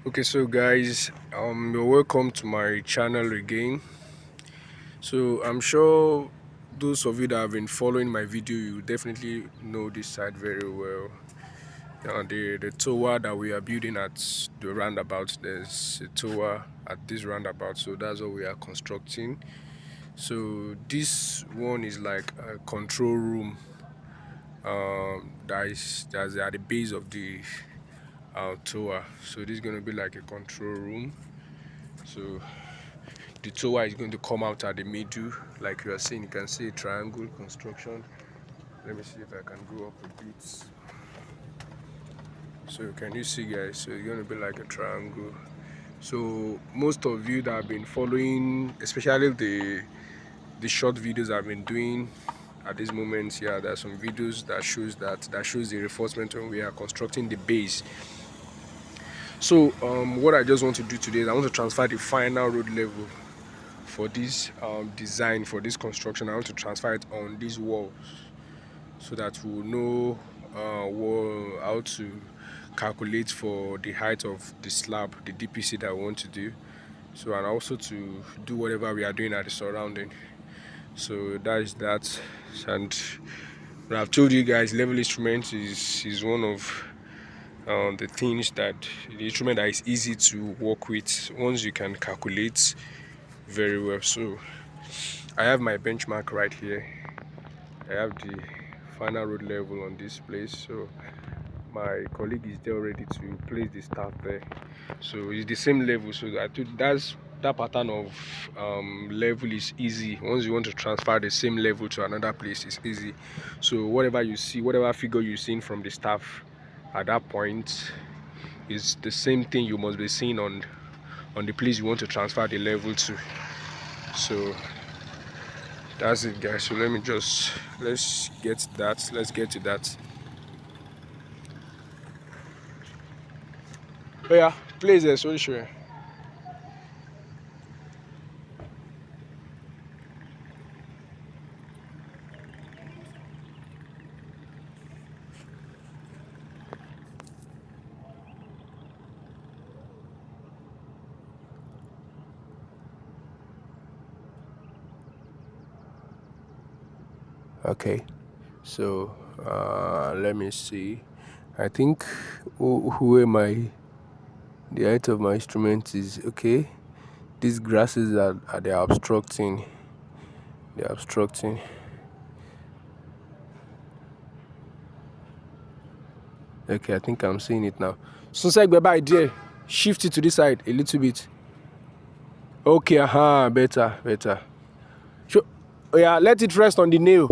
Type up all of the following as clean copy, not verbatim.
Okay, so guys, you're welcome to my channel again. So I'm sure those of you that have been following my video, you definitely know this side very well. The tower that we are building at the roundabout, there's a tower at this roundabout, so that's what we are constructing. So this one is like a control room that's at the base of the tower. So this is going to be like a control room. So the tower is going to come out at the middle, like you are seeing. You can see a triangle construction. Let me see if I can go up a bit. So can you see, guys? So it's going to be like a triangle. So most of you that have been following, especially the short videos I've been doing at this moment, yeah, there are some videos that shows the reinforcement when we are constructing the base. So what I just want to do today is I want to transfer the final road level for this design, for this construction. I want to transfer it on these walls so that we'll know how to calculate for the height of the slab, the DPC that we want to do. So, and also to do whatever we are doing at the surrounding. So that is that. And I've told you guys, level instrument is one of the things the instrument that is easy to work with once you can calculate very well. So I have my benchmark right here. I have the final road level on this place. So my colleague is there already to place the staff there. So it's the same level. So that pattern of level is easy. Once you want to transfer the same level to another place, it's easy. So whatever you see, whatever figure you're seeing from the staff at that point is the same thing you must be seeing on the place you want to transfer the level to. So that's it, guys. So let's get to that. Oh yeah, please, sorry, sure. Okay, so let me see. I think who am I? The height of my instrument is okay. These grasses they are obstructing. They're obstructing. Okay, I think I'm seeing it now. So say bye dear. Shift it to this side a little bit. Okay, better. Sure. Oh yeah, let it rest on the nail.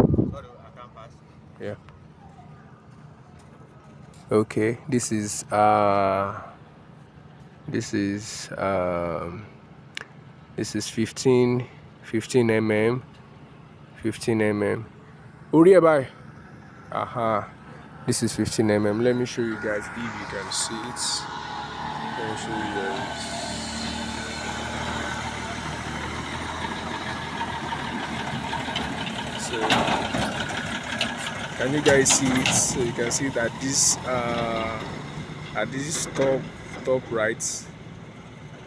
Yeah. Okay, this is this is 15 mm. 15 mm. Uri bye. Aha. This is 15 mm. Let me show you guys if you can see it. Let me show you guys. So can you guys see it? So you can see that this at this top right,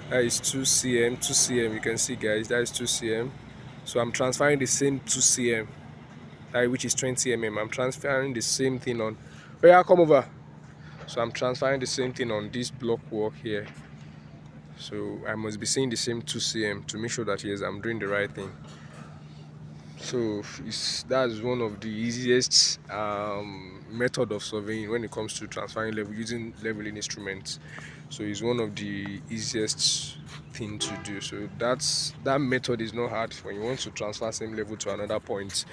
that is 2 cm. 2 cm. You can see, guys, that is 2 cm. So I'm transferring the same 2 cm, which is 20 mm. I'm transferring the same thing on. Oh yeah, come over. So I'm transferring the same thing on this block work here. So I must be seeing the same 2 cm to make sure that yes, I'm doing the right thing. So that's one of the easiest method of surveying when it comes to transferring level using leveling instruments. So it's one of the easiest thing to do. So that method is not hard when you want to transfer same level to another point.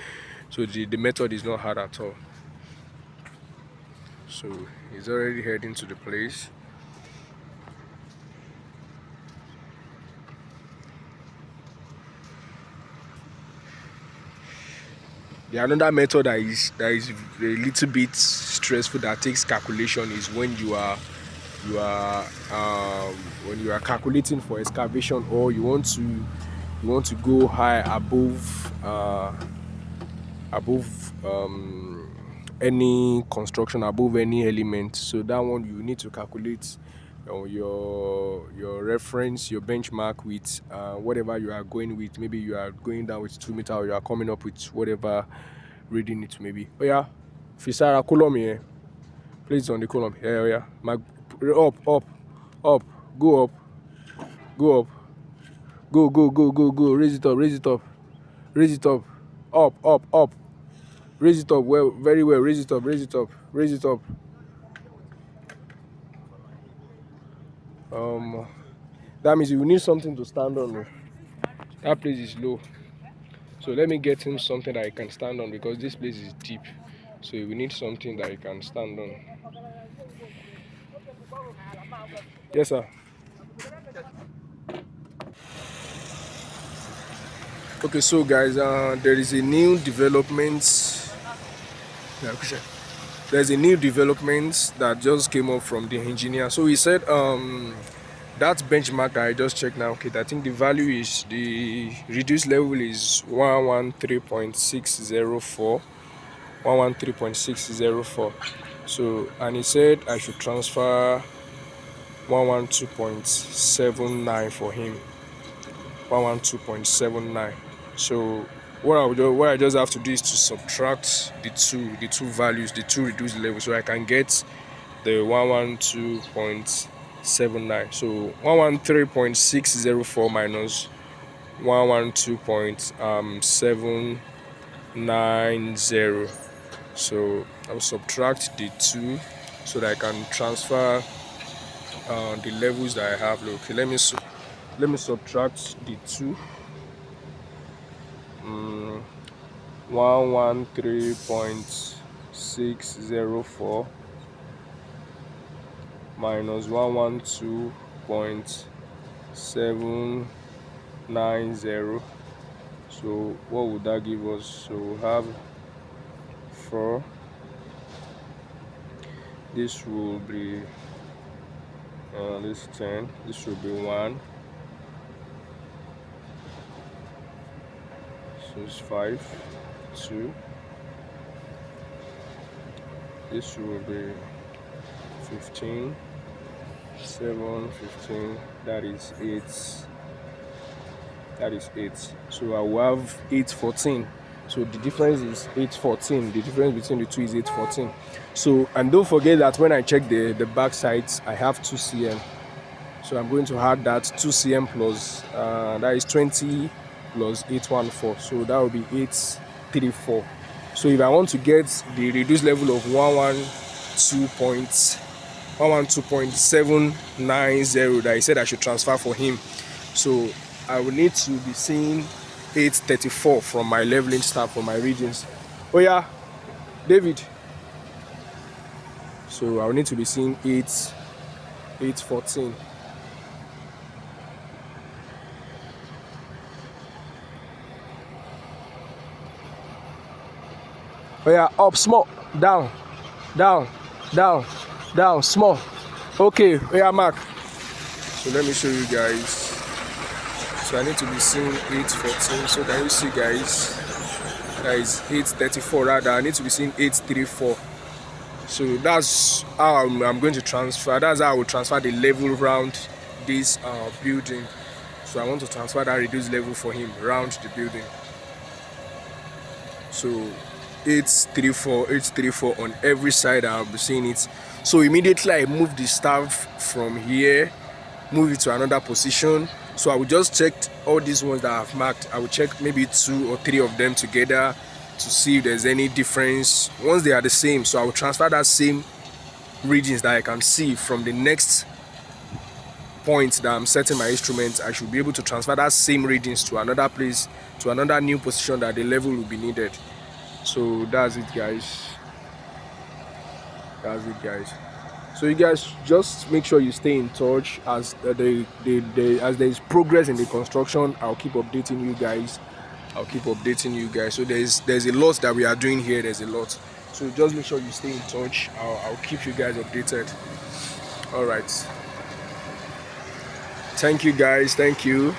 So the method is not hard at all. So it's already heading to the place. The another method that is a little bit stressful, that takes calculation, is when you are calculating for excavation, or you want to go high above any construction, above any element. So that one you need to calculate your reference, your benchmark with whatever you are going with. Maybe you are going down with 2 meter, or you are coming up with whatever reading it may be. Oh yeah, Fisara column here. Place on the column here. Oh yeah, up, go up, go up, go. Raise it up, raise it up. Raise it up well, very well. Raise it up. That means you need something to stand on. That place is low, so let me get him something that he can stand on, because this place is deep. So we need something that he can stand on. Yes, sir. Okay, so guys, there is a new development. There's a new development that just came up from the engineer. So he said that benchmark that I just checked now, okay, I think the value is, the reduced level is 113.604. 113.604. So, and he said I should transfer 112.79 for him. 112.79. So what I just have to do is to subtract the two values, the two reduced levels, so I can get the 112.79. So 113.604 minus 112.790. So I'll subtract the two so that I can transfer the levels that I have. Okay, let me subtract the two. 113.604 minus 112.790. So what would that give us? So we'll have 4. This will be this 10. This will be 1. So it's 5, 2. This will be 15, 7, 15. That is 8. So I will have 814. So the difference is 814. The difference between the two is 814. So, and don't forget that when I check the back sides, I have 2 cm. So I'm going to add that 2 cm plus that is 20 plus 814. So that will be 834. So if I want to get the reduced level of 112.790 that he said I should transfer for him, so I will need to be seeing 834 from my leveling staff, for my readings. Oh yeah, David. So I will need to be seeing 814. Oh yeah, up, small, down, small. Okay, oh yeah, Mark. So let me show you guys. So I need to be seeing 814. So can you see, guys? That is 834 rather. I need to be seeing 834. So that's how I'm going to transfer. That's how I will transfer the level around this building. So I want to transfer that reduced level for him around the building. So 834 on every side. I'll be seeing it. So immediately I move the staff from here, move it to another position. So I will just check all these ones that I've marked. I will check maybe 2 or 3 of them together to see if there's any difference. Once they are the same, so I will transfer that same readings that I can see from the next point that I'm setting my instruments. I should be able to transfer that same readings to another place, to another new position that the level will be needed. So that's it, guys. So you guys just make sure you stay in touch as as there is progress in the construction. I'll keep updating you guys. So there's a lot that we are doing here. There's a lot. So just make sure you stay in touch. I'll keep you guys updated. All right. Thank you, guys. Thank you.